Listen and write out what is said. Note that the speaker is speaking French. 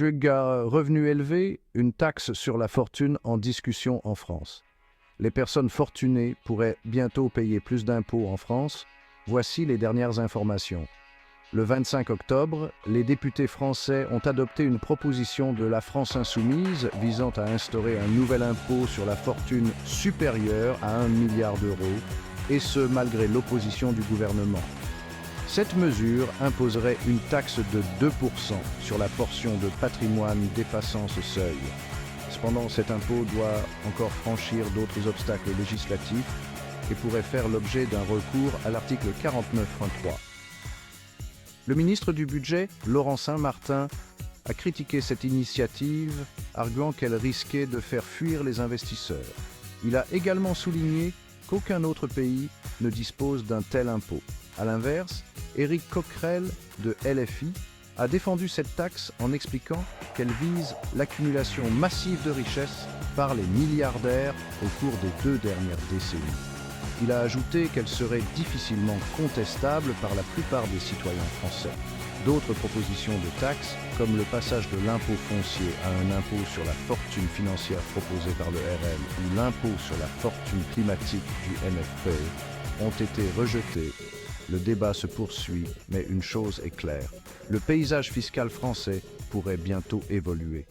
Revenu élevé, une taxe sur la fortune en discussion en France. Les personnes fortunées pourraient bientôt payer plus d'impôts en France. Voici les dernières informations. Le 25 octobre, les députés français ont adopté une proposition de la France insoumise visant à instaurer un nouvel impôt sur la fortune supérieure à 1 milliard d'euros, et ce malgré l'opposition du gouvernement. Cette mesure imposerait une taxe de 2% sur la portion de patrimoine dépassant ce seuil. Cependant, cet impôt doit encore franchir d'autres obstacles législatifs et pourrait faire l'objet d'un recours à l'article 49.3. Le ministre du Budget, Laurent Saint-Martin, a critiqué cette initiative, arguant qu'elle risquait de faire fuir les investisseurs. Il a également souligné qu'aucun autre pays ne dispose d'un tel impôt. À l'inverse, Éric Coquerel de LFI a défendu cette taxe en expliquant qu'elle vise l'accumulation massive de richesses par les milliardaires au cours des 2 dernières décennies. Il a ajouté qu'elle serait difficilement contestable par la plupart des citoyens français. D'autres propositions de taxes, comme le passage de l'impôt foncier à un impôt sur la fortune financière proposé par le RN ou l'impôt sur la fortune climatique du NFP, ont été rejetées. Le débat se poursuit, mais une chose est claire, le paysage fiscal français pourrait bientôt évoluer.